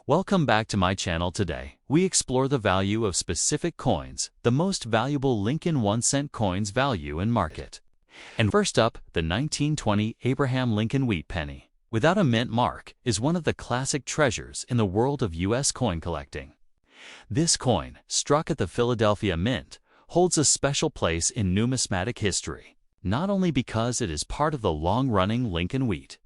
Welcome back to my channel. Today, we explore the value of specific coins, the most valuable Lincoln 1-cent coins value in market. And first up, the 1920 Abraham Lincoln wheat penny, without a mint mark, is one of the classic treasures in the world of U.S. coin collecting. This coin, struck at the Philadelphia Mint, holds a special place in numismatic history, not only because it is part of the long-running Lincoln wheat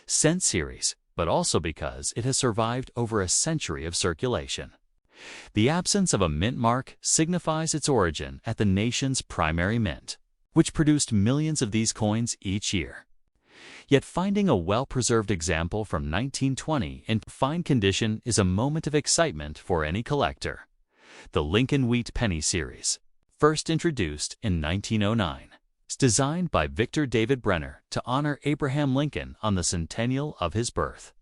cent series, but also because it has survived over a century of circulation. The absence of a mint mark signifies its origin at the nation's primary mint, which produced millions of these coins each year. Yet finding a well-preserved example from 1920 in fine condition is a moment of excitement for any collector. The Lincoln Wheat Penny Series, first introduced in 1909. It's designed by Victor David Brenner to honor Abraham Lincoln on the centennial of his birth.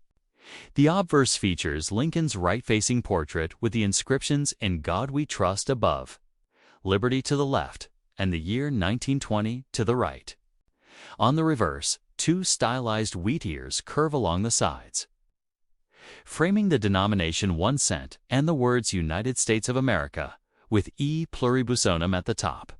The obverse features Lincoln's right-facing portrait with the inscriptions "In God We Trust" above, "Liberty" to the left, and the year 1920 to the right. On the reverse, two stylized wheat ears curve along the sides, framing the denomination 1 cent and the words United States of America, with E pluribus unum at the top.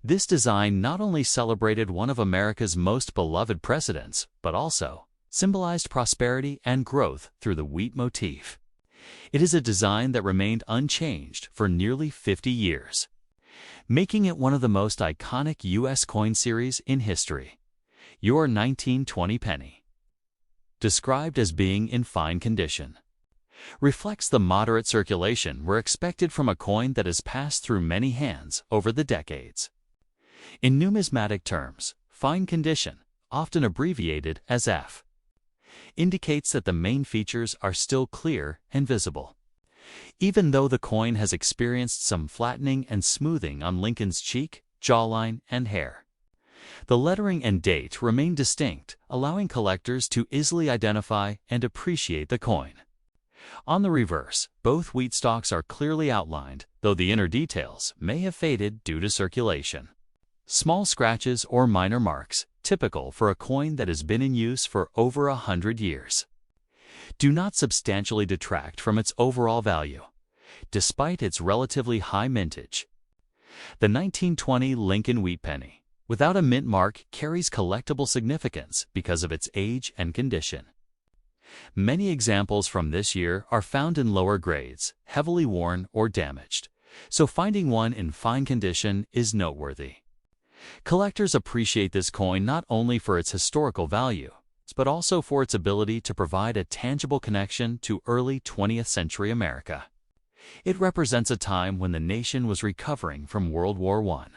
This design not only celebrated one of America's most beloved presidents, but also symbolized prosperity and growth through the wheat motif. It is a design that remained unchanged for nearly 50 years, making it one of the most iconic U.S. coin series in history. Your 1920 penny, described as being in fine condition, reflects the moderate circulation we're expected from a coin that has passed through many hands over the decades. In numismatic terms, fine condition, often abbreviated as F, indicates that the main features are still clear and visible. Even though the coin has experienced some flattening and smoothing on Lincoln's cheek, jawline, and hair, the lettering and date remain distinct, allowing collectors to easily identify and appreciate the coin. On the reverse, both wheat stalks are clearly outlined, though the inner details may have faded due to circulation. Small scratches or minor marks, typical for a coin that has been in use for over 100 years, do not substantially detract from its overall value, despite its relatively high mintage. The 1920 Lincoln wheat penny, without a mint mark, carries collectible significance because of its age and condition. Many examples from this year are found in lower grades, heavily worn or damaged, so finding one in fine condition is noteworthy. Collectors appreciate this coin not only for its historical value, but also for its ability to provide a tangible connection to early 20th century America. It represents a time when the nation was recovering from World War I,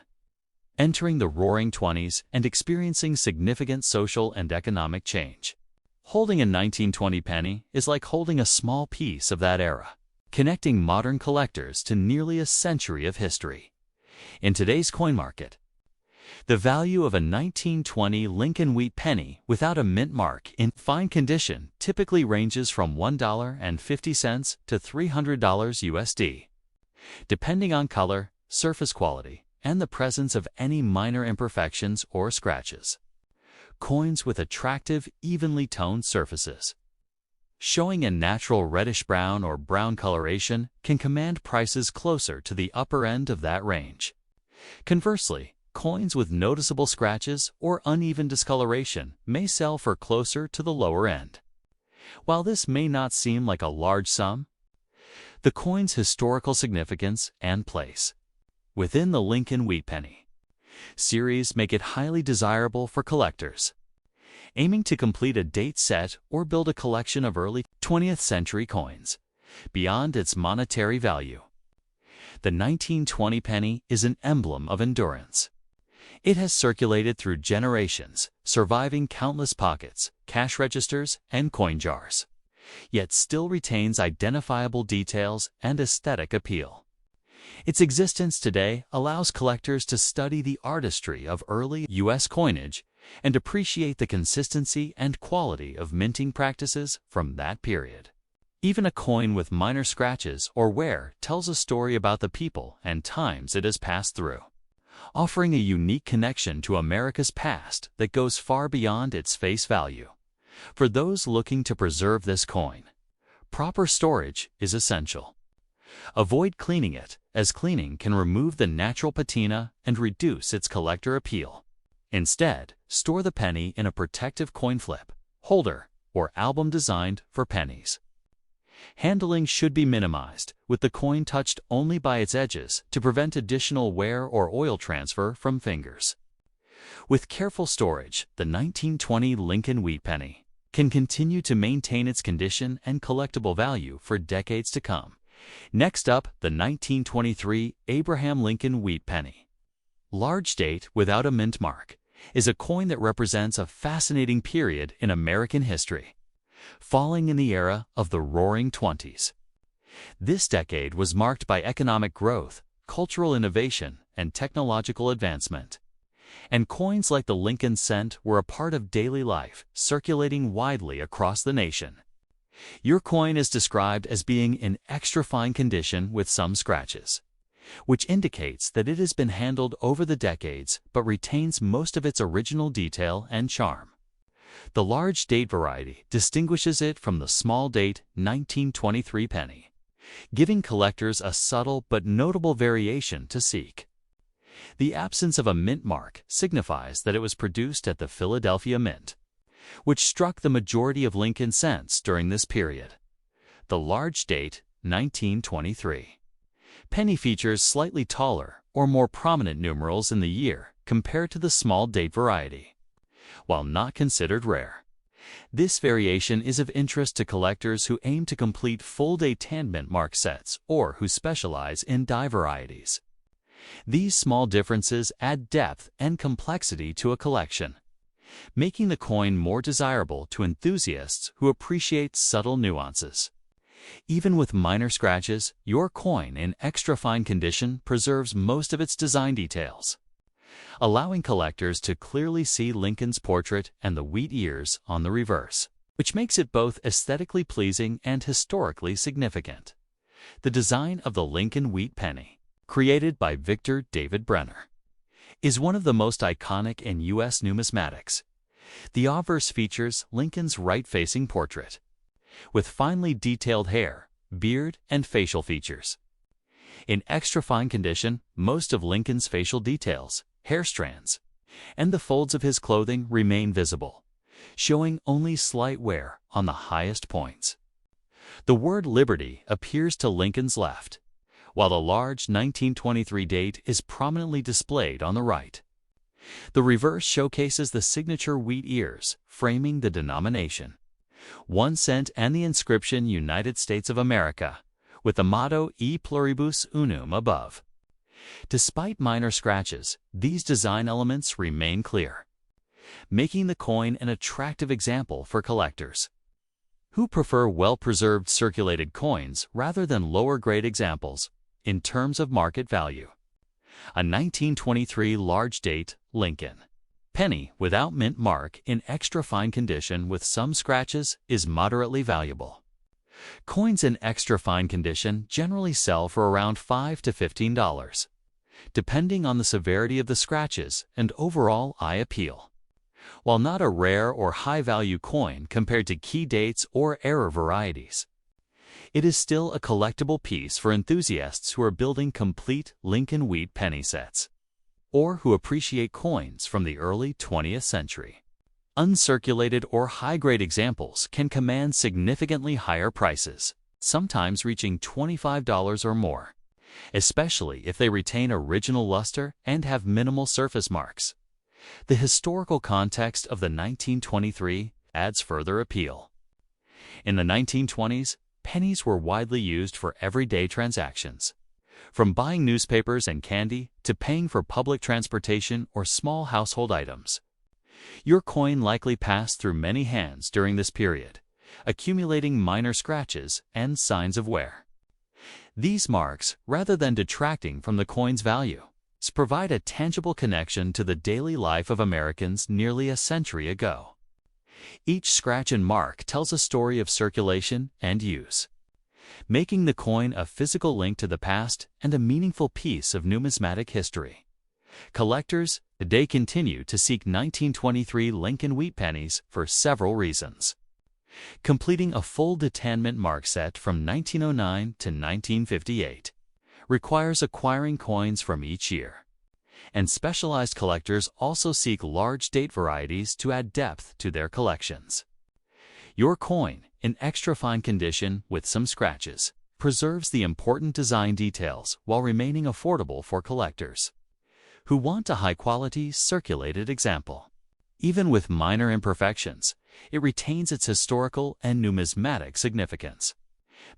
entering the Roaring '20s and experiencing significant social and economic change. Holding a 1920 penny is like holding a small piece of that era, connecting modern collectors to nearly a century of history. In today's coin market, the value of a 1920 Lincoln wheat penny without a mint mark in fine condition typically ranges from $1.50 to $300 USD, depending on color, surface quality, and the presence of any minor imperfections or scratches. Coins with attractive, evenly toned surfaces, showing a natural reddish-brown or brown coloration, can command prices closer to the upper end of that range. Conversely, coins with noticeable scratches or uneven discoloration may sell for closer to the lower end. While this may not seem like a large sum, the coin's historical significance and place within the Lincoln wheat penny series make it highly desirable for collectors aiming to complete a date set or build a collection of early 20th century coins. Beyond its monetary value, the 1920 penny is an emblem of endurance. It has circulated through generations, surviving countless pockets, cash registers, and coin jars, yet still retains identifiable details and aesthetic appeal. Its existence today allows collectors to study the artistry of early U.S. coinage and appreciate the consistency and quality of minting practices from that period. Even a coin with minor scratches or wear tells a story about the people and times it has passed through, offering a unique connection to America's past that goes far beyond its face value. For those looking to preserve this coin, proper storage is essential. Avoid cleaning it, as cleaning can remove the natural patina and reduce its collector appeal. Instead, store the penny in a protective coin flip, holder, or album designed for pennies. Handling should be minimized, with the coin touched only by its edges to prevent additional wear or oil transfer from fingers. With careful storage, the 1920 Lincoln wheat penny can continue to maintain its condition and collectible value for decades to come. Next up, the 1923 Abraham Lincoln wheat penny. Large date without a mint mark is a coin that represents a fascinating period in American history, falling in the era of the Roaring Twenties. This decade was marked by economic growth, cultural innovation, and technological advancement. And coins like the Lincoln cent were a part of daily life, circulating widely across the nation. Your coin is described as being in extra fine condition with some scratches, which indicates that it has been handled over the decades but retains most of its original detail and charm. The large date variety distinguishes it from the small date 1923 penny, giving collectors a subtle but notable variation to seek. The absence of a mint mark signifies that it was produced at the Philadelphia Mint, which struck the majority of Lincoln cents during this period. The large date 1923 penny features slightly taller or more prominent numerals in the year compared to the small date variety. While not considered rare, this variation is of interest to collectors who aim to complete full-date tan mint mark sets or who specialize in die varieties. These small differences add depth and complexity to a collection, making the coin more desirable to enthusiasts who appreciate subtle nuances. Even with minor scratches, your coin in extra fine condition preserves most of its design details, allowing collectors to clearly see Lincoln's portrait and the wheat ears on the reverse, which makes it both aesthetically pleasing and historically significant. The design of the Lincoln wheat penny, created by Victor David Brenner, is one of the most iconic in U.S. numismatics. The obverse features Lincoln's right-facing portrait, with finely detailed hair, beard, and facial features. In extra fine condition, most of Lincoln's facial details, hair strands, and the folds of his clothing remain visible, showing only slight wear on the highest points. The word Liberty appears to Lincoln's left, while the large 1923 date is prominently displayed on the right. The reverse showcases the signature wheat ears, framing the denomination, 1 cent, and the inscription United States of America, with the motto E pluribus unum above. Despite minor scratches, these design elements remain clear, making the coin an attractive example for collectors who prefer well-preserved circulated coins rather than lower-grade examples. In terms of market value, a 1923 large date Lincoln penny without mint mark in extra fine condition with some scratches is moderately valuable. Coins in extra fine condition generally sell for around $5 to $15, depending on the severity of the scratches and overall eye appeal. While not a rare or high-value coin compared to key dates or era varieties, it is still a collectible piece for enthusiasts who are building complete Lincoln wheat penny sets, or who appreciate coins from the early 20th century. Uncirculated or high-grade examples can command significantly higher prices, sometimes reaching $25 or more, especially if they retain original luster and have minimal surface marks. The historical context of the 1923 adds further appeal. In the 1920s, pennies were widely used for everyday transactions, from buying newspapers and candy to paying for public transportation or small household items. Your coin likely passed through many hands during this period, accumulating minor scratches and signs of wear. These marks, rather than detracting from the coin's value, provide a tangible connection to the daily life of Americans nearly a century ago. Each scratch and mark tells a story of circulation and use, making the coin a physical link to the past and a meaningful piece of numismatic history. Collectors today continue to seek 1923 Lincoln wheat pennies for several reasons. completing a full detachment mark set from 1909 to 1958. Requires acquiring coins from each year. And specialized collectors also seek large date varieties to add depth to their collections. Your coin, in extra fine condition with some scratches, preserves the important design details while remaining affordable for collectors who want a high-quality circulated example. Even with minor imperfections, it retains its historical and numismatic significance,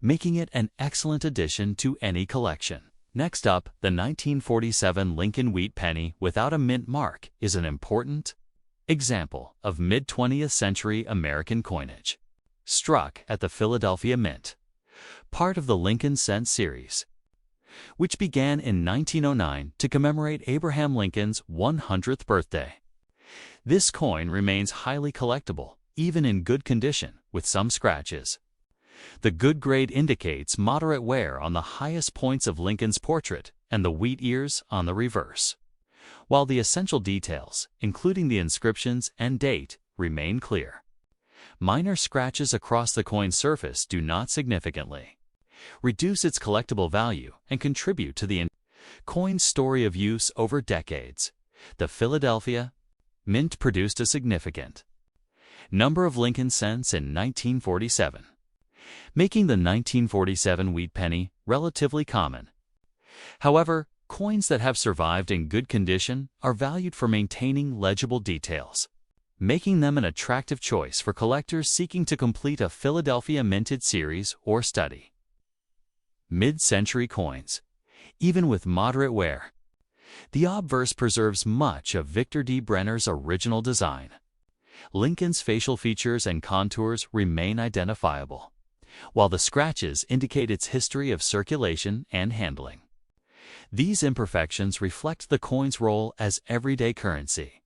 making it an excellent addition to any collection. Next up, the 1947 Lincoln wheat penny without a mint mark is an important example of mid-20th century American coinage, struck at the Philadelphia Mint, part of the Lincoln cent series, which began in 1909 to commemorate Abraham Lincoln's 100th birthday. This coin remains highly collectible, even in good condition, with some scratches. The good grade indicates moderate wear on the highest points of Lincoln's portrait and the wheat ears on the reverse, while the essential details, including the inscriptions and date, remain clear. Minor scratches across the coin's surface do not significantly reduce its collectible value and contribute to the coin's story of use over decades. The Philadelphia Mint produced a significant number of Lincoln cents in 1947, making the 1947 wheat penny relatively common. However, coins that have survived in good condition are valued for maintaining legible details, making them an attractive choice for collectors seeking to complete a Philadelphia minted series or study. Mid-century coins, even with moderate wear. The obverse preserves much of Victor D. Brenner's original design. Lincoln's facial features and contours remain identifiable, while the scratches indicate its history of circulation and handling. These imperfections reflect the coin's role as everyday currency,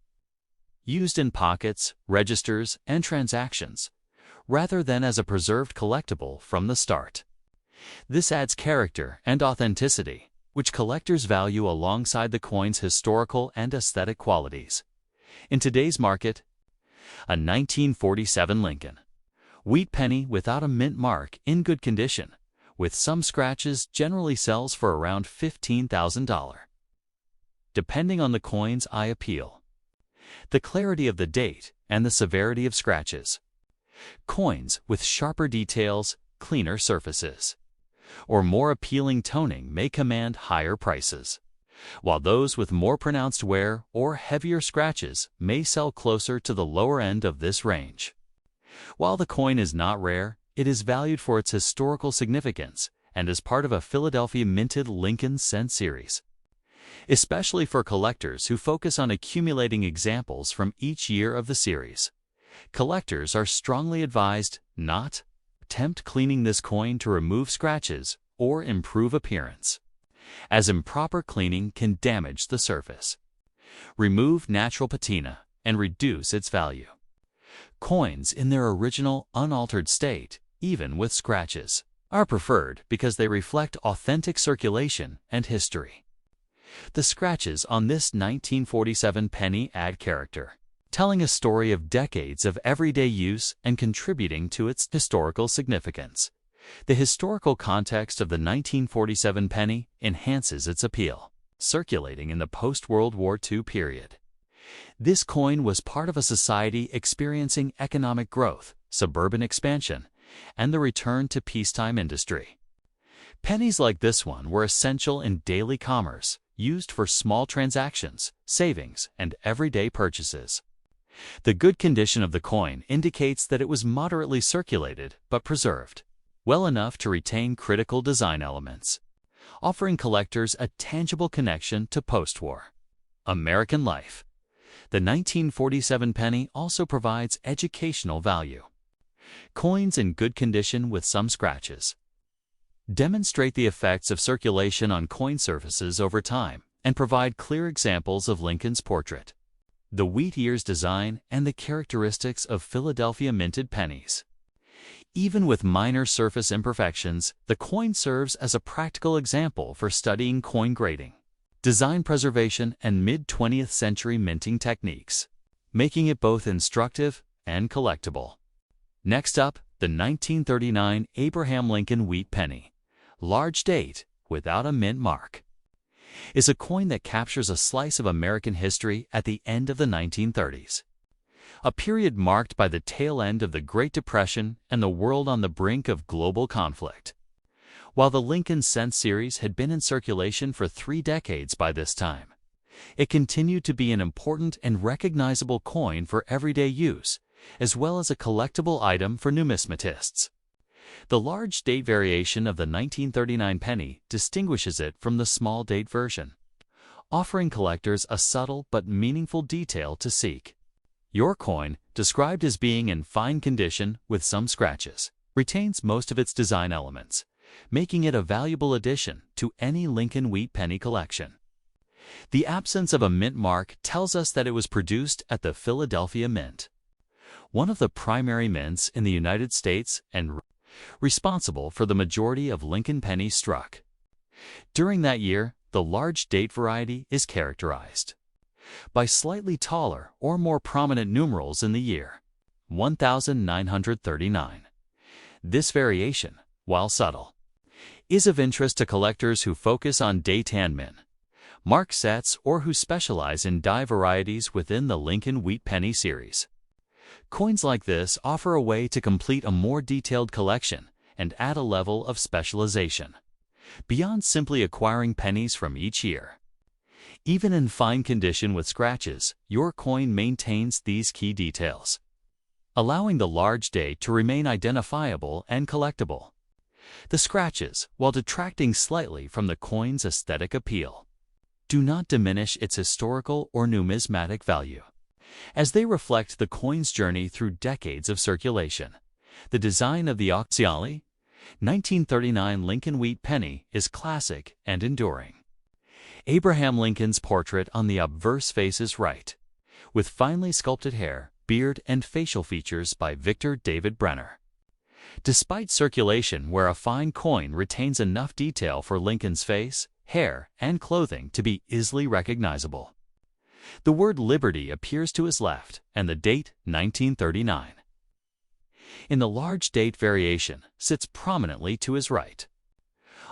used in pockets, registers, and transactions, rather than as a preserved collectible from the start. This adds character and authenticity, which collectors value alongside the coin's historical and aesthetic qualities. In today's market, a 1947 Lincoln wheat penny without a mint mark in good condition, with some scratches, generally sells for around $15,000. Depending on the coin's eye appeal, the clarity of the date, and the severity of scratches. Coins with sharper details, cleaner surfaces, or more appealing toning may command higher prices, while those with more pronounced wear or heavier scratches may sell closer to the lower end of this range. While the coin is not rare, it is valued for its historical significance and is part of a Philadelphia minted Lincoln cent series. Especially for collectors who focus on accumulating examples from each year of the series, collectors are strongly advised not attempt cleaning this coin to remove scratches or improve appearance, as improper cleaning can damage the surface, remove natural patina, and reduce its value. Coins in their original, unaltered state, even with scratches, are preferred because they reflect authentic circulation and history. The scratches on this 1947 penny add character, telling a story of decades of everyday use and contributing to its historical significance. The historical context of the 1947 penny enhances its appeal, circulating in the post-World War II period. This coin was part of a society experiencing economic growth, suburban expansion, and the return to peacetime industry. Pennies like this one were essential in daily commerce, used for small transactions, savings, and everyday purchases. The good condition of the coin indicates that it was moderately circulated but preserved well enough to retain critical design elements, offering collectors a tangible connection to post-war American life. The 1947 penny also provides educational value. Coins in good condition with some scratches demonstrate the effects of circulation on coin surfaces over time and provide clear examples of Lincoln's portrait, the wheat ears design, and the characteristics of Philadelphia minted pennies. Even with minor surface imperfections, the coin serves as a practical example for studying coin grading, design preservation, and mid-20th century minting techniques, making it both instructive and collectible. Next up, the 1939 Abraham Lincoln Wheat Penny, large date, without a mint mark, is a coin that captures a slice of American history at the end of the 1930s. A period marked by the tail end of the Great Depression and the world on the brink of global conflict. While the Lincoln Cent series had been in circulation for 3 decades by this time, it continued to be an important and recognizable coin for everyday use, as well as a collectible item for numismatists. The large date variation of the 1939 penny distinguishes it from the small date version, offering collectors a subtle but meaningful detail to seek. Your coin, described as being in fine condition with some scratches, retains most of its design elements, making it a valuable addition to any Lincoln Wheat Penny collection. The absence of a mint mark tells us that it was produced at the Philadelphia Mint, one of the primary mints in the United States and responsible for the majority of Lincoln pennies struck. During that year, the large date variety is characterized by slightly taller or more prominent numerals in the year 1939. This variation, while subtle, is of interest to collectors who focus on date and min mark sets or who specialize in die varieties within the Lincoln Wheat Penny series. Coins like this offer a way to complete a more detailed collection and add a level of specialization, beyond simply acquiring pennies from each year. Even in fine condition with scratches, your coin maintains these key details, allowing the large date to remain identifiable and collectible. The scratches, while detracting slightly from the coin's aesthetic appeal, do not diminish its historical or numismatic value, as they reflect the coin's journey through decades of circulation. The design of the Occiali 1939 Lincoln Wheat Penny is classic and enduring. Abraham Lincoln's portrait on the obverse face is right, with finely sculpted hair, beard, and facial features by Victor David Brenner. Despite circulation where a fine coin retains enough detail for Lincoln's face, hair, and clothing to be easily recognizable. The word Liberty appears to his left, and the date 1939. In the large date variation sits prominently to his right.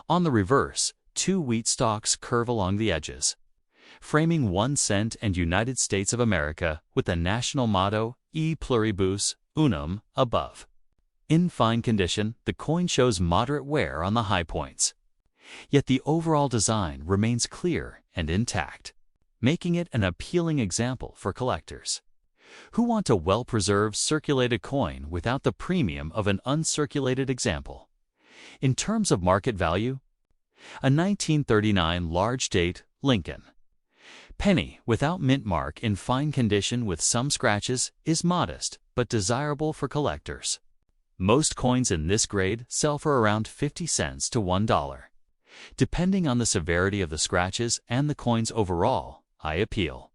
On the reverse, 2 wheat stalks curve along the edges, framing 1 cent and United States of America with the national motto E pluribus unum above. In fine condition, the coin shows moderate wear on the high points, yet the overall design remains clear and intact, making it an appealing example for collectors who want a well-preserved circulated coin without the premium of an uncirculated example. In terms of market value, a 1939 large date Lincoln penny without mint mark in fine condition with some scratches is modest but desirable for collectors. Most coins in this grade sell for around 50 cents to $1, depending on the severity of the scratches and the coin's overall eye appeal.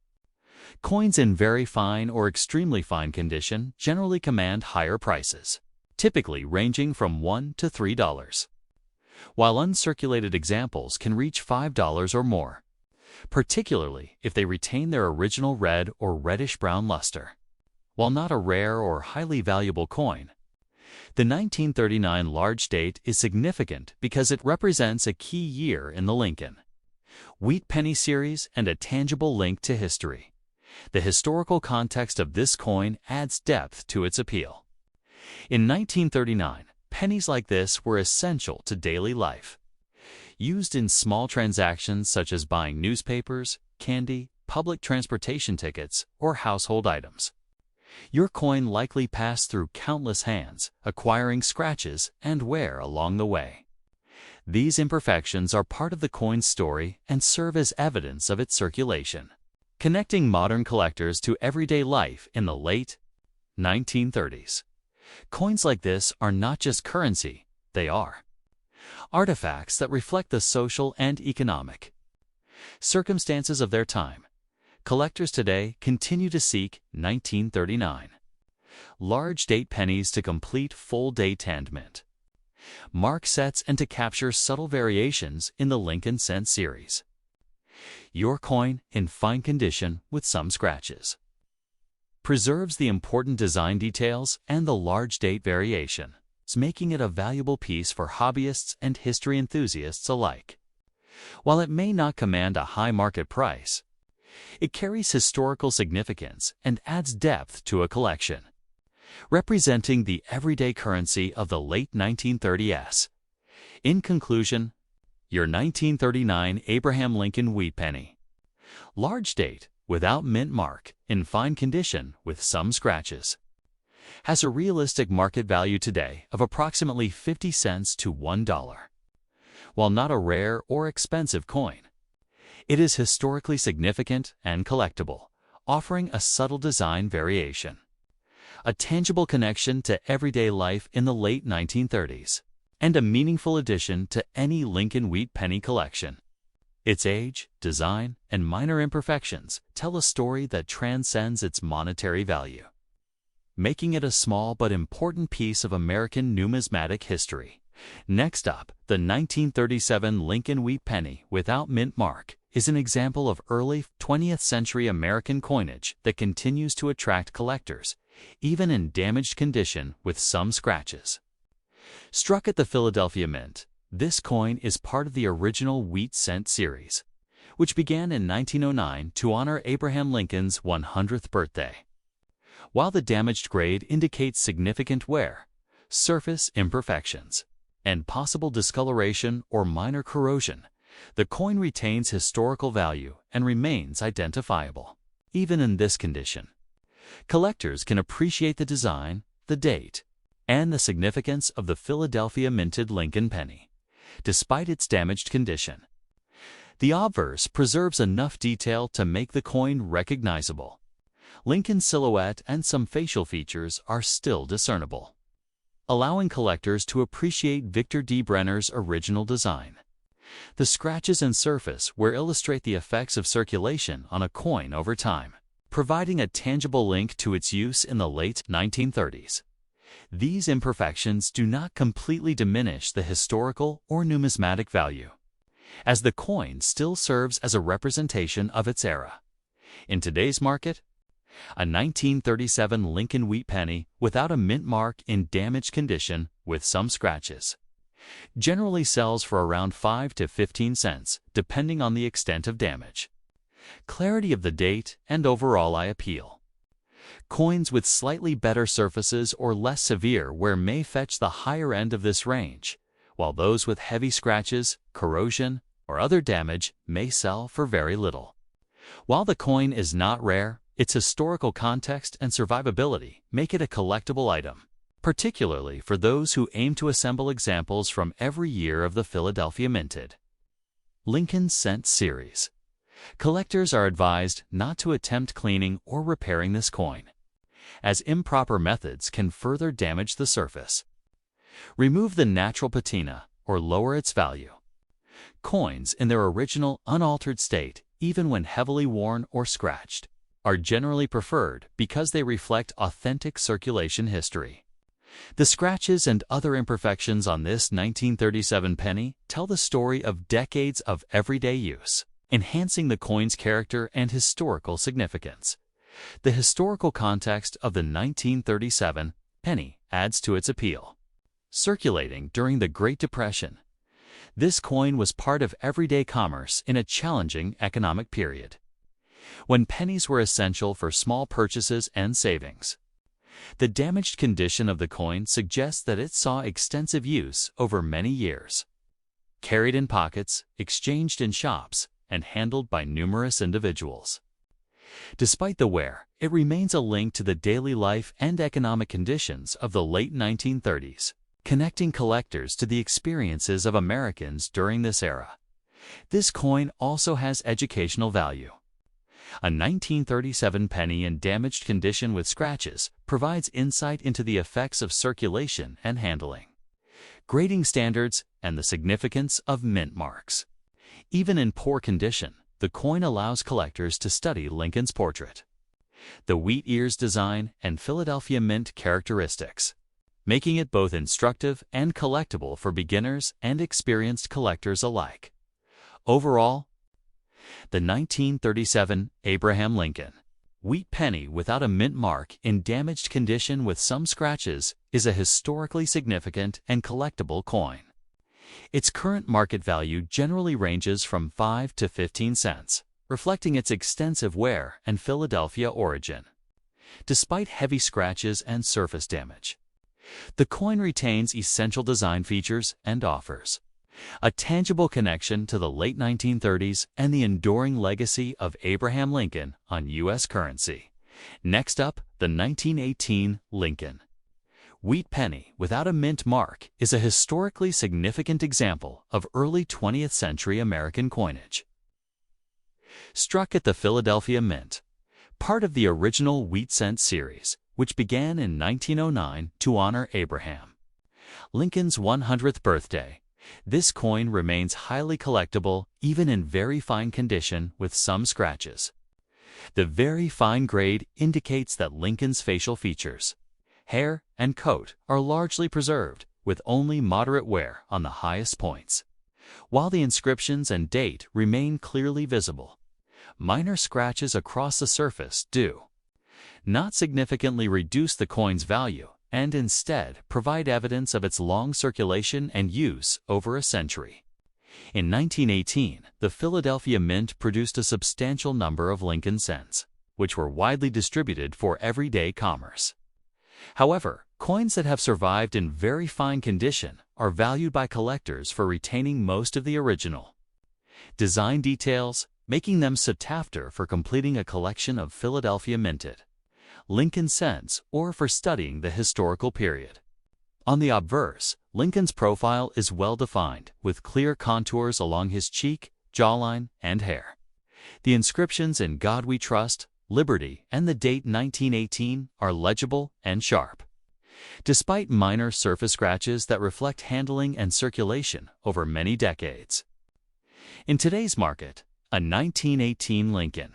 Coins in very fine or extremely fine condition generally command higher prices, typically ranging from $1 to $3, while uncirculated examples can reach $5 or more, particularly if they retain their original red or reddish-brown luster. While not a rare or highly valuable coin, the 1939 large date is significant because it represents a key year in the Lincoln Wheat Penny series and a tangible link to history. The historical context of this coin adds depth to its appeal. In 1939, pennies like this were essential to daily life, used in small transactions such as buying newspapers, candy, public transportation tickets, or household items. Your coin likely passed through countless hands, acquiring scratches and wear along the way. These imperfections are part of the coin's story and serve as evidence of its circulation, connecting modern collectors to everyday life in the late 1930s. Coins like this are not just currency, they are artifacts that reflect the social and economic circumstances of their time. Collectors today continue to seek 1939 large date pennies to complete full date and mint mark sets and to capture subtle variations in the Lincoln Cent series. Your coin in fine condition with some scratches. preserves the important design details and the large date variation, making it a valuable piece for hobbyists and history enthusiasts alike. While it may not command a high market price, it carries historical significance and adds depth to a collection, representing the everyday currency of the late 1930s. In conclusion, your 1939 Abraham Lincoln wheat penny. Large date, without mint mark, in fine condition with some scratches, has a realistic market value today of approximately 50 cents to $1. While not a rare or expensive coin, it is historically significant and collectible, offering a subtle design variation, a tangible connection to everyday life in the late 1930s, and a meaningful addition to any Lincoln wheat penny collection. Its age, design, and minor imperfections tell a story that transcends its monetary value, making it a small but important piece of American numismatic history. Next up, the 1937 Lincoln wheat penny without mint mark is an example of early 20th century American coinage that continues to attract collectors, even in damaged condition with some scratches. Struck at the Philadelphia Mint, this coin is part of the original wheat cent series, which began in 1909 to honor Abraham Lincoln's 100th birthday. While the damaged grade indicates significant wear, surface imperfections, and possible discoloration or minor corrosion, the coin retains historical value and remains identifiable. Even in this condition, collectors can appreciate the design, the date, and the significance of the Philadelphia minted Lincoln penny, despite its damaged condition. The obverse preserves enough detail to make the coin recognizable. Lincoln's silhouette and some facial features are still discernible, allowing collectors to appreciate Victor D. Brenner's original design. The scratches and surface wear illustrate the effects of circulation on a coin over time, providing a tangible link to its use in the late 1930s. These imperfections do not completely diminish the historical or numismatic value, as the coin still serves as a representation of its era. In today's market, a 1937 Lincoln wheat penny without a mint mark in damaged condition with some scratches generally sells for around 5 to 15 cents, depending on the extent of damage, clarity of the date, and overall eye appeal. Coins with slightly better surfaces or less severe wear may fetch the higher end of this range, while those with heavy scratches, corrosion, or other damage may sell for very little. While the coin is not rare, its historical context and survivability make it a collectible item, particularly for those who aim to assemble examples from every year of the Philadelphia minted Lincoln Cent series. Collectors are advised not to attempt cleaning or repairing this coin, as improper methods can further damage the surface, remove the natural patina, or lower its value. Coins in their original unaltered state, even when heavily worn or scratched, are generally preferred because they reflect authentic circulation history. The scratches and other imperfections on this 1937 penny tell the story of decades of everyday use, enhancing the coin's character and historical significance. The historical context of the 1937 penny adds to its appeal. Circulating during the Great Depression, this coin was part of everyday commerce in a challenging economic period, when pennies were essential for small purchases and savings. The damaged condition of the coin suggests that it saw extensive use over many years, carried in pockets, exchanged in shops, and handled by numerous individuals. Despite the wear, it remains a link to the daily life and economic conditions of the late 1930s, connecting collectors to the experiences of Americans during this era. This coin also has educational value. A 1937 penny in damaged condition with scratches provides insight into the effects of circulation and handling, grading standards, and the significance of mint marks. Even in poor condition, the coin allows collectors to study Lincoln's portrait, the wheat ears design, and Philadelphia mint characteristics, making it both instructive and collectible for beginners and experienced collectors alike. Overall, the 1937 Abraham Lincoln Wheat penny without a mint mark in damaged condition with some scratches is a historically significant and collectible coin. Its current market value generally ranges from 5 to 15 cents, reflecting its extensive wear and Philadelphia origin. Despite heavy scratches and surface damage, the coin retains essential design features and offers a tangible connection to the late 1930s and the enduring legacy of Abraham Lincoln on U.S. currency. Next up, the 1918 Lincoln. Wheat penny without a mint mark is a historically significant example of early 20th century American coinage. Struck at the Philadelphia Mint, part of the original wheat cent series, which began in 1909 to honor Abraham Lincoln's 100th birthday, this coin remains highly collectible even in very fine condition with some scratches. The very fine grade indicates that Lincoln's facial features, hair, and coat are largely preserved, with only moderate wear on the highest points, while the inscriptions and date remain clearly visible. Minor scratches across the surface do not significantly reduce the coin's value, and instead provide evidence of its long circulation and use over a century. In 1918, the Philadelphia Mint produced a substantial number of Lincoln cents, which were widely distributed for everyday commerce. However, coins that have survived in very fine condition are valued by collectors for retaining most of the original design details, making them sought after for completing a collection of Philadelphia minted Lincoln cents or for studying the historical period. On the obverse, Lincoln's profile is well defined, with clear contours along his cheek, jawline, and hair. The inscriptions in God We Trust, Liberty, and the date 1918 are legible and sharp, despite minor surface scratches that reflect handling and circulation over many decades. In today's market, a 1918 Lincoln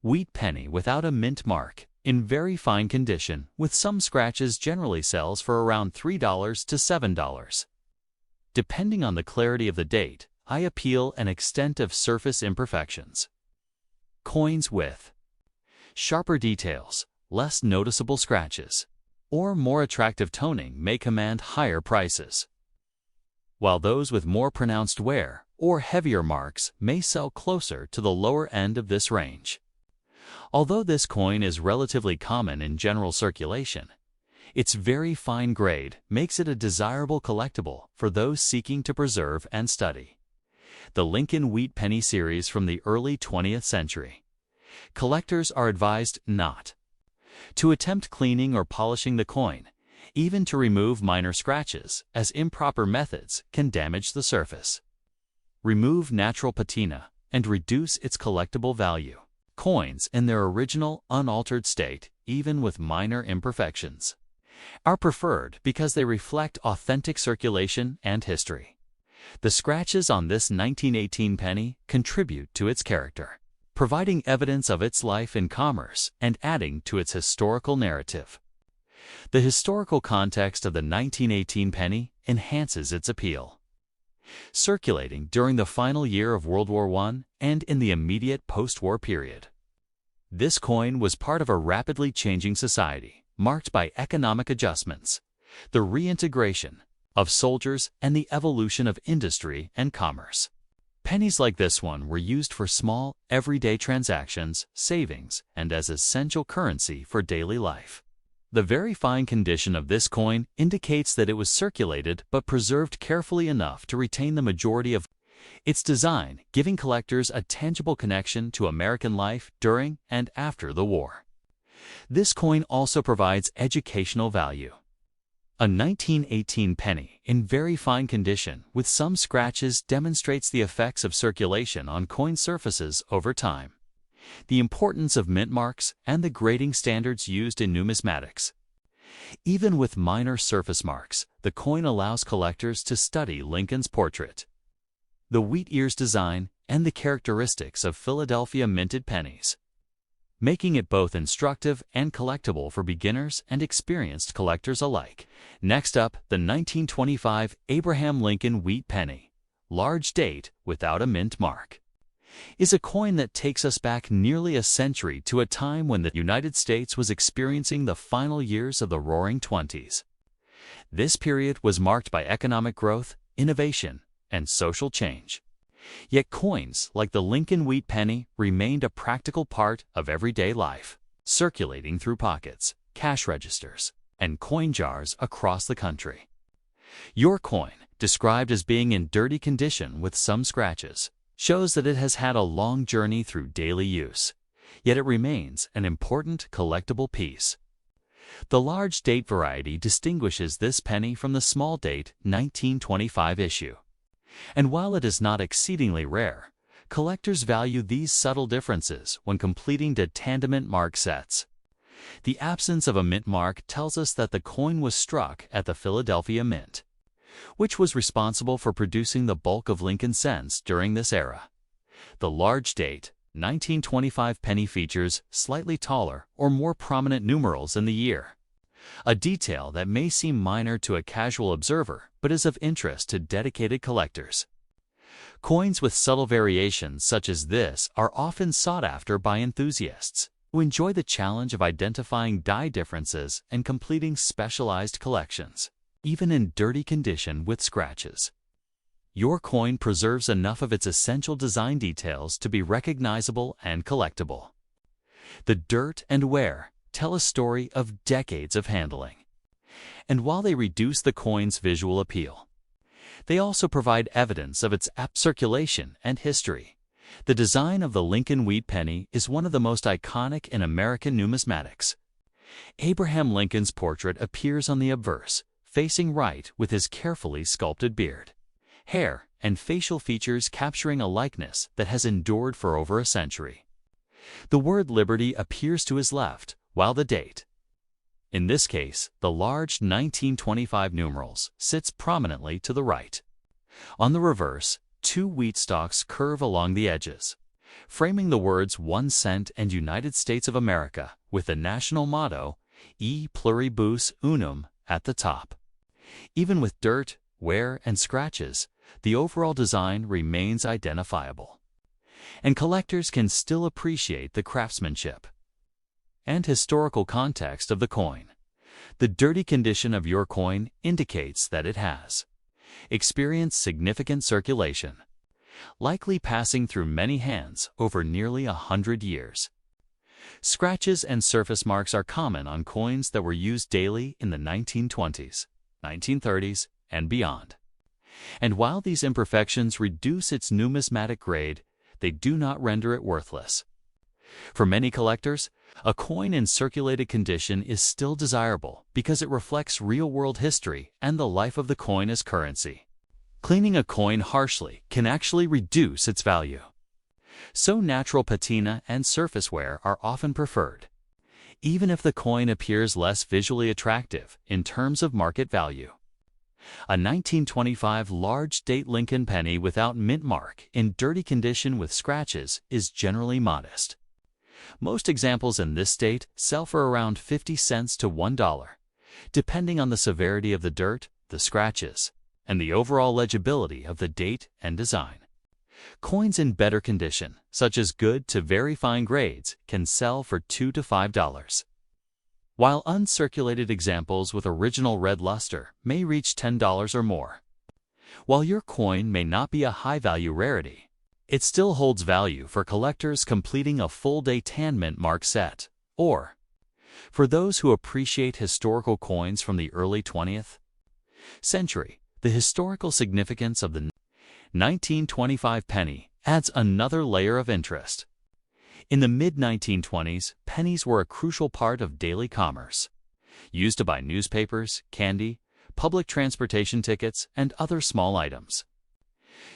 wheat penny without a mint mark in very fine condition with some scratches generally sells for around $3 to $7. Depending on the clarity of the date, eye appeal, and extent of surface imperfections. Coins with sharper details, less noticeable scratches, or more attractive toning may command higher prices, while those with more pronounced wear or heavier marks may sell closer to the lower end of this range. Although this coin is relatively common in general circulation, its very fine grade makes it a desirable collectible for those seeking to preserve and study the Lincoln Wheat Penny series from the early 20th century. Collectors are advised not to attempt cleaning or polishing the coin, even to remove minor scratches, as improper methods can damage the surface, remove natural patina, and reduce its collectible value. Coins in their original, unaltered state, even with minor imperfections, are preferred because they reflect authentic circulation and history. The scratches on this 1918 penny contribute to its character, providing evidence of its life in commerce and adding to its historical narrative. The historical context of the 1918 penny enhances its appeal. Circulating during the final year of World War I and in the immediate post-war period, this coin was part of a rapidly changing society marked by economic adjustments, the reintegration of soldiers, and the evolution of industry and commerce. Pennies like this one were used for small, everyday transactions, savings, and as essential currency for daily life. The very fine condition of this coin indicates that it was circulated but preserved carefully enough to retain the majority of its design, giving collectors a tangible connection to American life during and after the war. This coin also provides educational value. A 1918 penny in very fine condition with some scratches demonstrates the effects of circulation on coin surfaces over time, the importance of mint marks, and the grading standards used in numismatics. Even with minor surface marks, the coin allows collectors to study Lincoln's portrait, the wheat ears design, and the characteristics of Philadelphia minted pennies, making it both instructive and collectible for beginners and experienced collectors alike. Next up, the 1925 Abraham Lincoln Wheat Penny, large date without a mint mark. is a coin that takes us back nearly a century to a time when the United States was experiencing the final years of the Roaring Twenties. This period was marked by economic growth, innovation, and social change. Yet coins like the Lincoln wheat penny remained a practical part of everyday life, circulating through pockets, cash registers, and coin jars across the country. Your coin, described as being in dirty condition with some scratches, shows that it has had a long journey through daily use, yet it remains an important collectible piece. The large date variety distinguishes this penny from the small date 1925 issue. And while it is not exceedingly rare, collectors value these subtle differences when completing the tandem mark sets. The absence of a mint mark tells us that the coin was struck at the Philadelphia Mint, which was responsible for producing the bulk of Lincoln cents during this era. The large date 1925 penny features slightly taller or more prominent numerals in the year, a detail that may seem minor to a casual observer but is of interest to dedicated collectors. Coins with subtle variations such as this are often sought after by enthusiasts who enjoy the challenge of identifying die differences and completing specialized collections, even in dirty condition with scratches. Your coin preserves enough of its essential design details to be recognizable and collectible. The dirt and wear tell a story of decades of handling. And while they reduce the coin's visual appeal, they also provide evidence of its circulation and history. The design of the Lincoln wheat penny is one of the most iconic in American numismatics. Abraham Lincoln's portrait appears on the obverse, facing right with his carefully sculpted beard, hair, and facial features capturing a likeness that has endured for over a century. The word liberty appears to his left, while the date, in this case, the large 1925 numerals, sits prominently to the right. On the reverse, two wheat stalks curve along the edges, framing the words 1 cent and United States of America with the national motto, E pluribus unum, at the top. Even with dirt, wear, and scratches, the overall design remains identifiable. And collectors can still appreciate the craftsmanship and historical context of the coin. The dirty condition of your coin indicates that it has experienced significant circulation, likely passing through many hands over nearly 100 years. Scratches and surface marks are common on coins that were used daily in the 1920s, 1930s, and beyond. And while these imperfections reduce its numismatic grade, they do not render it worthless. For many collectors, a coin in circulated condition is still desirable because it reflects real-world history and the life of the coin as currency. Cleaning a coin harshly can actually reduce its value. So natural patina and surface wear are often preferred, even if the coin appears less visually attractive in terms of market value. A 1925 large-date Lincoln penny without mint mark in dirty condition with scratches is generally modest. Most examples in this state sell for around 50 cents to $1, depending on the severity of the dirt, the scratches, and the overall legibility of the date and design. Coins in better condition, such as good to very fine grades, can sell for $2 to $5. While uncirculated examples with original red luster may reach $10 or more. While your coin may not be a high-value rarity, it still holds value for collectors completing a full-day tan mint mark set, or for those who appreciate historical coins from the early 20th century. The historical significance of the 1925 penny adds another layer of interest. In the mid-1920s, pennies were a crucial part of daily commerce, used to buy newspapers, candy, public transportation tickets, and other small items.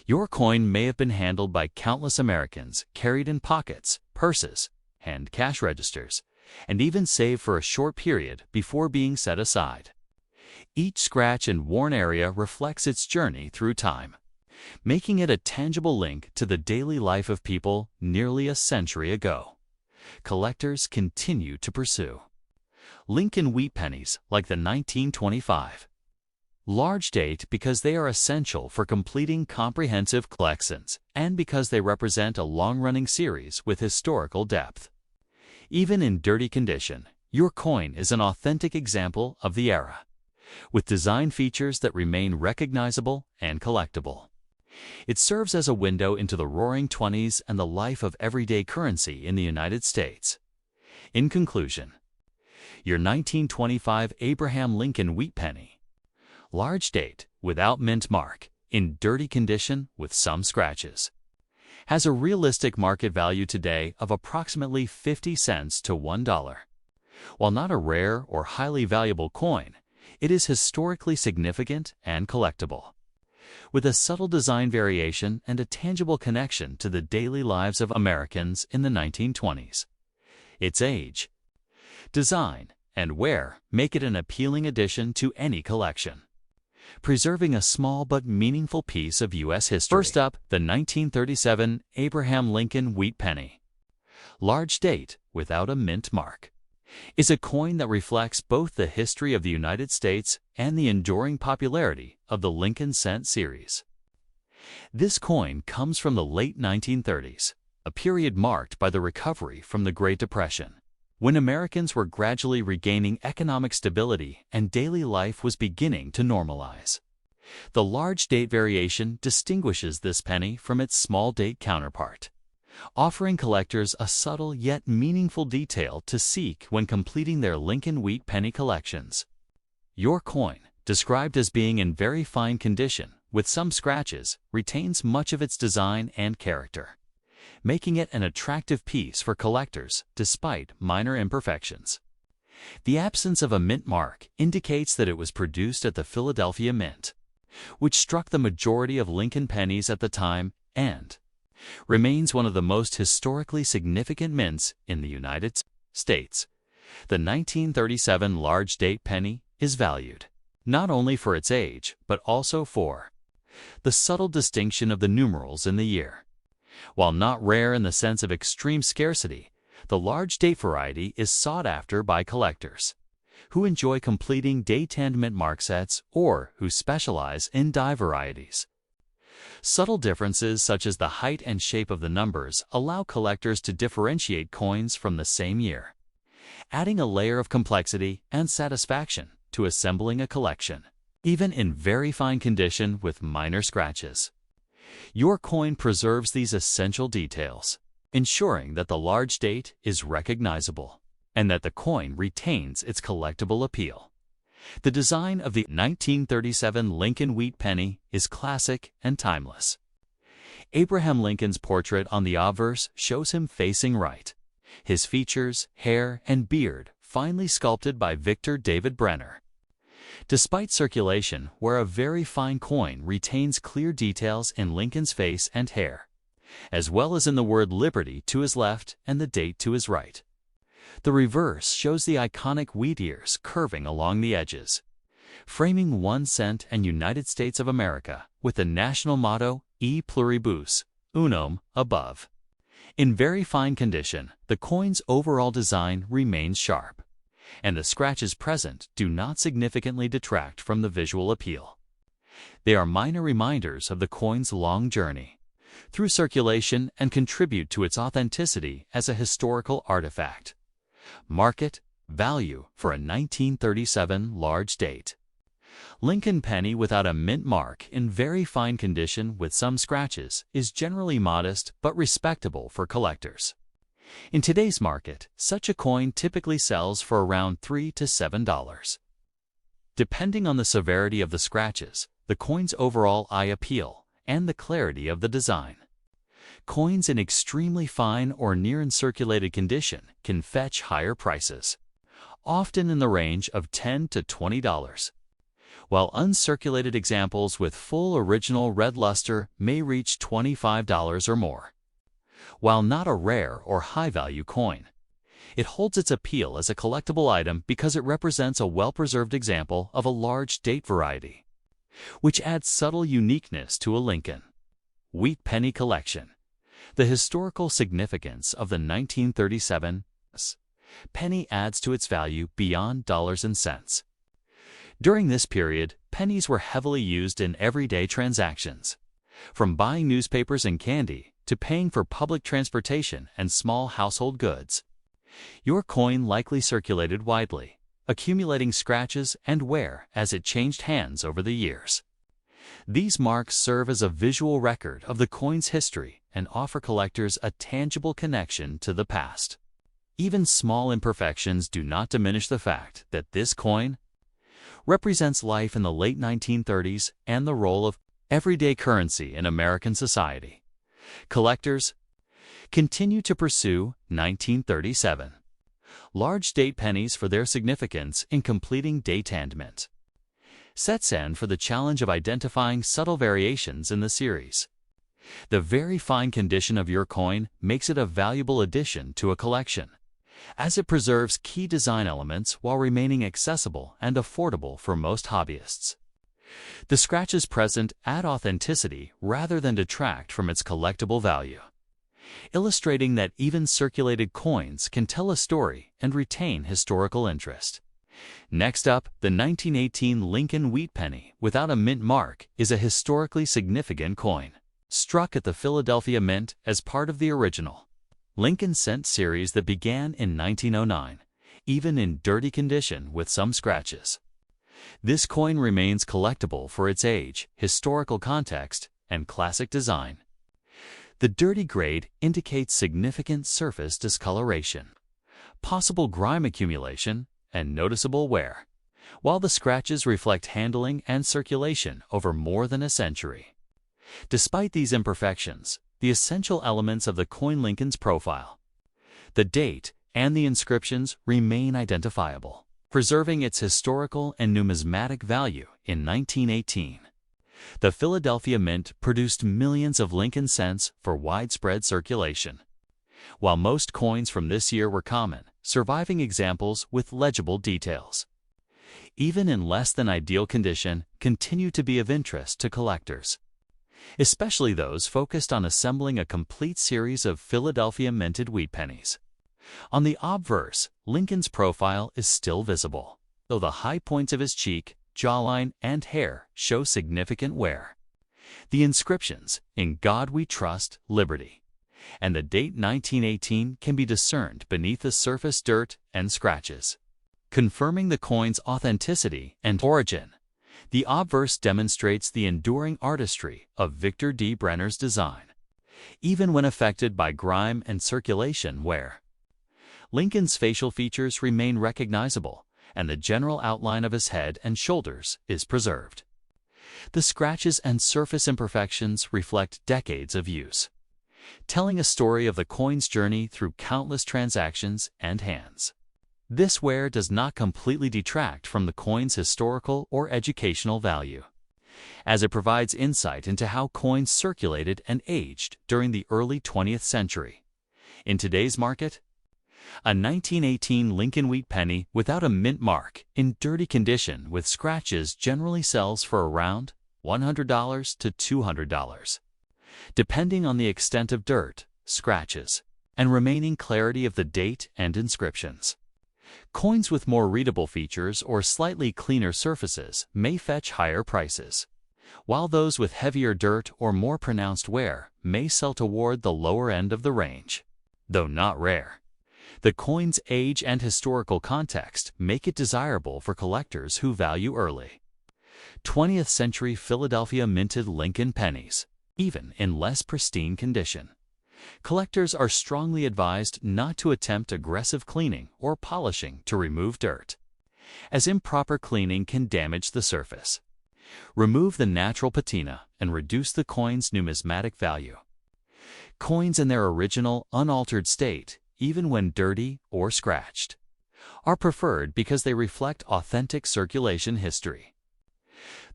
Your coin may have been handled by countless Americans, carried in pockets, purses, hand cash registers, and even saved for a short period before being set aside. Each scratch and worn area reflects its journey through time, making it a tangible link to the daily life of people nearly a century ago. Collectors continue to pursue Lincoln wheat pennies like the 1925 Large date because they are essential for completing comprehensive collections and because they represent a long-running series with historical depth. Even in dirty condition, your coin is an authentic example of the era, with design features that remain recognizable and collectible. It serves as a window into the roaring 20s and the life of everyday currency in the United States. In conclusion, your 1925 Abraham Lincoln wheat penny, large date, without mint mark, in dirty condition with some scratches, has a realistic market value today of approximately 50 cents to $1. While not a rare or highly valuable coin, it is historically significant and collectible, with a subtle design variation and a tangible connection to the daily lives of Americans in the 1920s. Its age, design, and wear make it an appealing addition to any collection, preserving a small but meaningful piece of U.S. history. First up, the 1937 Abraham Lincoln wheat penny, large date without a mint mark, is a coin that reflects both the history of the United States and the enduring popularity of the Lincoln cent series. This coin comes from the late 1930s, a period marked by the recovery from the Great Depression, when Americans were gradually regaining economic stability and daily life was beginning to normalize. The large date variation distinguishes this penny from its small date counterpart, offering collectors a subtle yet meaningful detail to seek when completing their Lincoln wheat penny collections. Your coin, described as being in very fine condition with some scratches, retains much of its design and character, making it an attractive piece for collectors despite minor imperfections. The absence of a mint mark indicates that it was produced at the Philadelphia Mint, which struck the majority of Lincoln pennies at the time and remains one of the most historically significant mints in the United States. The 1937 large date penny is valued not only for its age, but also for the subtle distinction of the numerals in the year. While not rare in the sense of extreme scarcity, the large date variety is sought after by collectors who enjoy completing date-end mint mark sets or who specialize in die varieties. Subtle differences such as the height and shape of the numbers allow collectors to differentiate coins from the same year, adding a layer of complexity and satisfaction to assembling a collection, even in very fine condition with minor scratches. Your coin preserves these essential details, ensuring that the large date is recognizable and that the coin retains its collectible appeal. The design of the 1937 Lincoln wheat penny is classic and timeless. Abraham Lincoln's portrait on the obverse shows him facing right, his features, hair, and beard finely sculpted by Victor David Brenner. Despite circulation, where a very fine coin retains clear details in Lincoln's face and hair, as well as in the word Liberty to his left and the date to his right. The reverse shows the iconic wheat ears curving along the edges, framing 1 cent and United States of America with the national motto E pluribus unum above. In very fine condition, the coin's overall design remains sharp, and the scratches present do not significantly detract from the visual appeal. They are minor reminders of the coin's long journey through circulation and contribute to its authenticity as a historical artifact. Market value for a 1937 large date Lincoln penny without a mint mark in very fine condition with some scratches is generally modest but respectable for collectors. In today's market, such a coin typically sells for around $3 to $7. Depending on the severity of the scratches, the coin's overall eye appeal, and the clarity of the design. Coins in extremely fine or near-uncirculated condition can fetch higher prices, often in the range of $10 to $20, while uncirculated examples with full original red luster may reach $25 or more. While not a rare or high-value coin, it holds its appeal as a collectible item because it represents a well-preserved example of a large date variety, which adds subtle uniqueness to a Lincoln wheat penny collection. The historical significance of the 1937 penny adds to its value beyond dollars and cents. During this period, pennies were heavily used in everyday transactions, from buying newspapers and candy to paying for public transportation and small household goods. Your coin likely circulated widely, accumulating scratches and wear as it changed hands over the years. These marks serve as a visual record of the coin's history and offer collectors a tangible connection to the past. Even small imperfections do not diminish the fact that this coin represents life in the late 1930s and the role of everyday currency in American society. Collectors continue to pursue 1937 large date pennies for their significance in completing date mint. Sets N for the challenge of identifying subtle variations in the series. The very fine condition of your coin makes it a valuable addition to a collection, as it preserves key design elements while remaining accessible and affordable for most hobbyists. The scratches present add authenticity rather than detract from its collectible value, illustrating that even circulated coins can tell a story and retain historical interest. Next up, the 1918 Lincoln wheat penny without a mint mark is a historically significant coin, struck at the Philadelphia Mint as part of the original Lincoln cent series that began in 1909, even in dirty condition with some scratches. This coin remains collectible for its age, historical context, and classic design. The dirty grade indicates significant surface discoloration, possible grime accumulation, and noticeable wear, while the scratches reflect handling and circulation over more than a century. Despite these imperfections, the essential elements of the coin Lincoln's profile, the date, and the inscriptions remain identifiable, preserving its historical and numismatic value. In 1918, the Philadelphia Mint produced millions of Lincoln cents for widespread circulation. While most coins from this year were common, surviving examples with legible details, even in less than ideal condition, continue to be of interest to collectors, especially those focused on assembling a complete series of Philadelphia minted wheat pennies. On the obverse, Lincoln's profile is still visible, though the high points of his cheek, jawline, and hair show significant wear. The inscriptions, "In God We Trust, Liberty," and the date 1918 can be discerned beneath the surface dirt and scratches, confirming the coin's authenticity and origin. The obverse demonstrates the enduring artistry of Victor D. Brenner's design, even when affected by grime and circulation wear. Lincoln's facial features remain recognizable, and the general outline of his head and shoulders is preserved. The scratches and surface imperfections reflect decades of use, telling a story of the coin's journey through countless transactions and hands. This wear does not completely detract from the coin's historical or educational value, as it provides insight into how coins circulated and aged during the early 20th century. In today's market, a 1918 Lincoln wheat penny without a mint mark, in dirty condition with scratches, generally sells for around $100 to $200, depending on the extent of dirt, scratches, and remaining clarity of the date and inscriptions. Coins with more readable features or slightly cleaner surfaces may fetch higher prices, while those with heavier dirt or more pronounced wear may sell toward the lower end of the range. Though not rare, the coin's age and historical context make it desirable for collectors who value early 20th century Philadelphia minted Lincoln pennies, even in less pristine condition. Collectors are strongly advised not to attempt aggressive cleaning or polishing to remove dirt, as improper cleaning can damage the surface, remove the natural patina, and reduce the coin's numismatic value. Coins in their original, unaltered state, even when dirty or scratched, are preferred because they reflect authentic circulation history.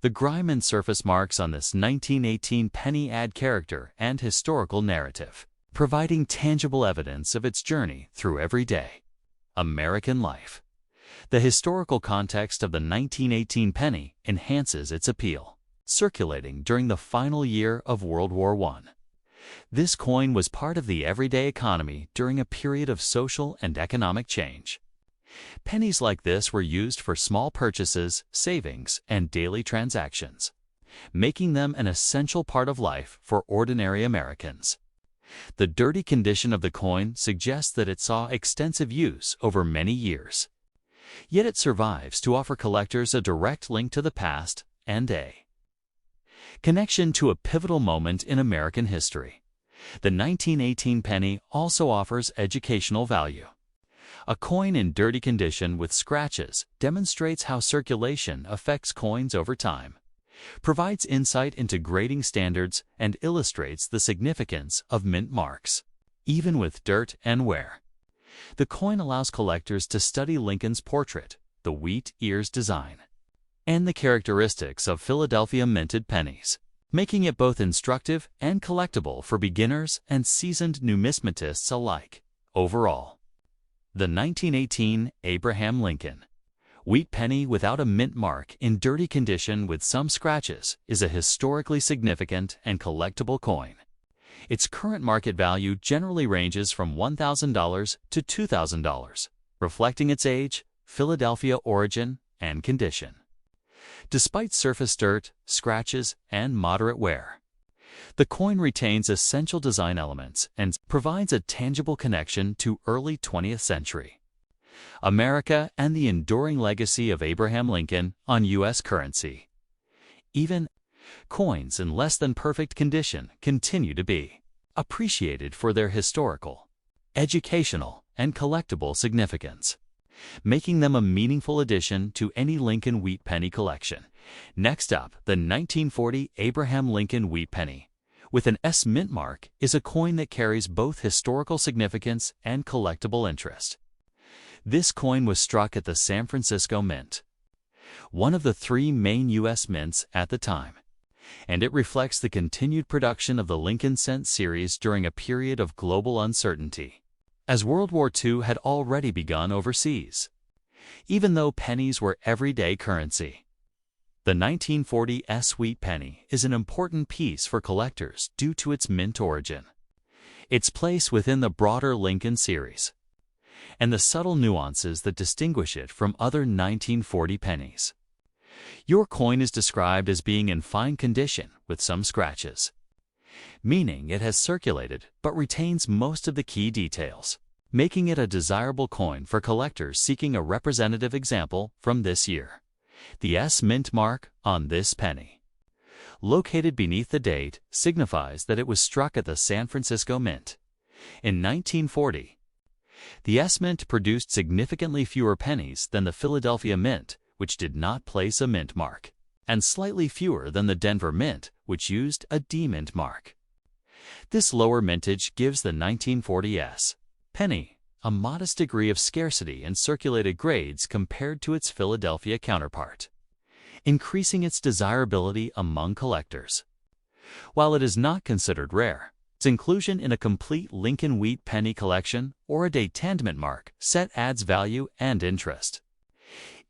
The grime and surface marks on this 1918 penny add character and historical narrative, providing tangible evidence of its journey through everyday American life. The historical context of the 1918 penny enhances its appeal, circulating during the final year of World War I. This coin was part of the everyday economy during a period of social and economic change. Pennies like this were used for small purchases, savings, and daily transactions, making them an essential part of life for ordinary Americans. The dirty condition of the coin suggests that it saw extensive use over many years. Yet it survives to offer collectors a direct link to the past and a connection to a pivotal moment in American history. The 1918 penny also offers educational value. A coin in dirty condition with scratches demonstrates how circulation affects coins over time, provides insight into grading standards, and illustrates the significance of mint marks, even with dirt and wear. The coin allows collectors to study Lincoln's portrait, the wheat ears design, and the characteristics of Philadelphia minted pennies, making it both instructive and collectible for beginners and seasoned numismatists alike. Overall, the 1918 Abraham Lincoln wheat penny without a mint mark in dirty condition with some scratches is a historically significant and collectible coin. Its current market value generally ranges from $1,000 to $2,000, reflecting its age, Philadelphia origin, and condition. Despite surface dirt, scratches, and moderate wear, the coin retains essential design elements and provides a tangible connection to early 20th century America and the enduring legacy of Abraham Lincoln on U.S. currency. Even coins in less than perfect condition continue to be appreciated for their historical, educational, and collectible significance, making them a meaningful addition to any Lincoln wheat penny collection. Next up, the 1940 Abraham Lincoln wheat penny with an S mint mark is a coin that carries both historical significance and collectible interest. This coin was struck at the San Francisco Mint, one of the three main U.S. mints at the time, and it reflects the continued production of the Lincoln Cent series during a period of global uncertainty, as World War II had already begun overseas. Even though pennies were everyday currency, the 1940 S wheat penny is an important piece for collectors due to its mint origin, its place within the broader Lincoln series, and the subtle nuances that distinguish it from other 1940 pennies. Your coin is described as being in fine condition with some scratches, meaning it has circulated but retains most of the key details, making it a desirable coin for collectors seeking a representative example from this year. The S mint mark on this penny, located beneath the date, signifies that it was struck at the San Francisco Mint in 1940. The S Mint produced significantly fewer pennies than the Philadelphia Mint, which did not place a mint mark, and slightly fewer than the Denver Mint, which used a D mint mark. This lower mintage gives the 1940 S penny a modest degree of scarcity in circulated grades compared to its Philadelphia counterpart, increasing its desirability among collectors. While it is not considered rare, its inclusion in a complete Lincoln wheat penny collection or a détachement mark set adds value and interest.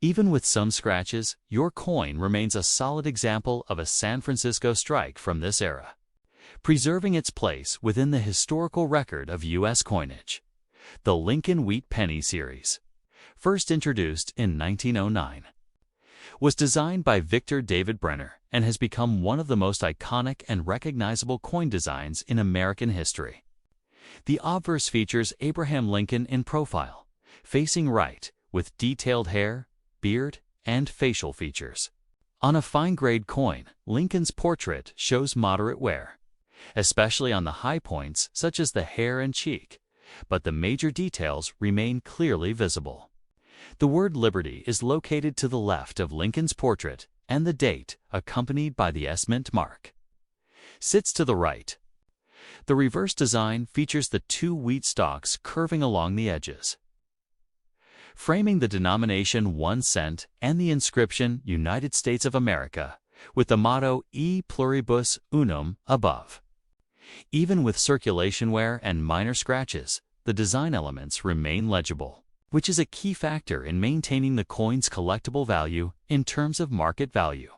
Even with some scratches, your coin remains a solid example of a San Francisco strike from this era, preserving its place within the historical record of U.S. coinage. The Lincoln Wheat Penny series, first introduced in 1909, was designed by Victor David Brenner and has become one of the most iconic and recognizable coin designs in American history. The obverse features Abraham Lincoln in profile, facing right, with detailed hair, beard, and facial features. On a fine-grade coin, Lincoln's portrait shows moderate wear, especially on the high points such as the hair and cheek, but the major details remain clearly visible. The word Liberty is located to the left of Lincoln's portrait, and the date, accompanied by the S mint mark, sits to the right. The reverse design features the two wheat stalks curving along the edges, framing the denomination 1 cent and the inscription United States of America, with the motto E pluribus unum above. Even with circulation wear and minor scratches, the design elements remain legible, which is a key factor in maintaining the coin's collectible value in terms of market value.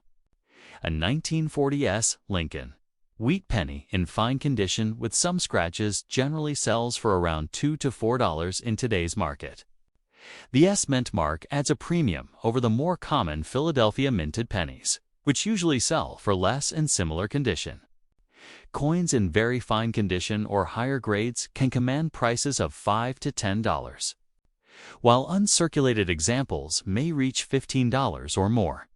A 1940 S Lincoln wheat penny in fine condition with some scratches generally sells for around $2 to $4 in today's market. The S Mint mark adds a premium over the more common Philadelphia minted pennies, which usually sell for less in similar condition. Coins in very fine condition or higher grades can command prices of $5 to $10, while uncirculated examples may reach $15 or more,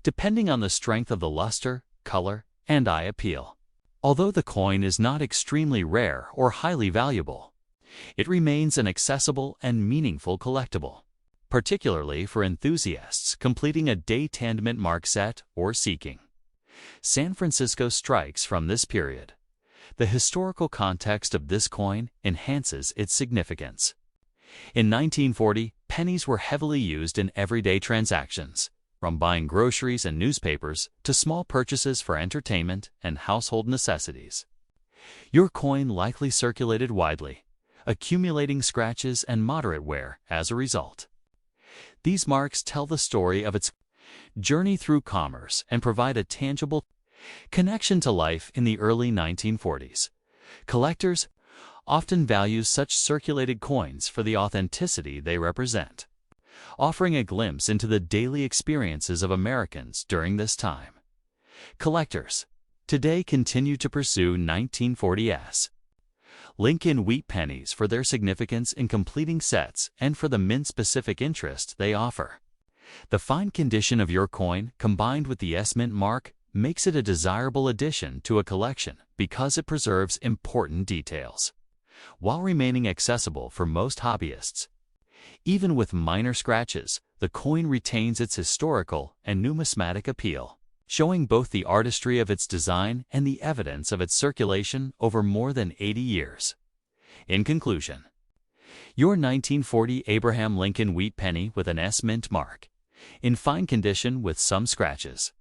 depending on the strength of the luster, color, and eye appeal. Although the coin is not extremely rare or highly valuable, it remains an accessible and meaningful collectible, particularly for enthusiasts completing a day-tand mint mark set or seeking San Francisco strikes from this period. The historical context of this coin enhances its significance. In 1940, pennies were heavily used in everyday transactions, from buying groceries and newspapers to small purchases for entertainment and household necessities. Your coin likely circulated widely, accumulating scratches and moderate wear as a result. These marks tell the story of its journey through commerce and provide a tangible connection to life in the early 1940s. Collectors often value such circulated coins for the authenticity they represent, offering a glimpse into the daily experiences of Americans during this time. Collectors today continue to pursue 1940s Lincoln wheat pennies for their significance in completing sets and for the mint-specific interest they offer. The fine condition of your coin, combined with the S Mint mark, makes it a desirable addition to a collection because it preserves important details, while remaining accessible for most hobbyists. Even with minor scratches, the coin retains its historical and numismatic appeal, showing both the artistry of its design and the evidence of its circulation over more than 80 years. In conclusion, your 1940 Abraham Lincoln wheat penny with an S Mint mark, in fine condition with some scratches,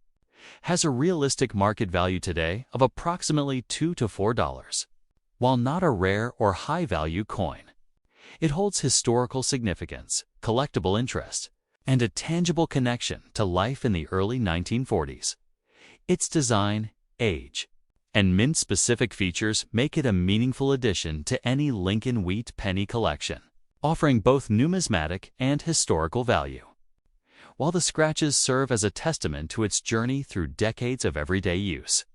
has a realistic market value today of approximately $2 to $4. While not a rare or high-value coin, it holds historical significance, collectible interest, and a tangible connection to life in the early 1940s. Its design, age, and mint-specific features make it a meaningful addition to any Lincoln wheat penny collection, offering both numismatic and historical value, while the scratches serve as a testament to its journey through decades of everyday use.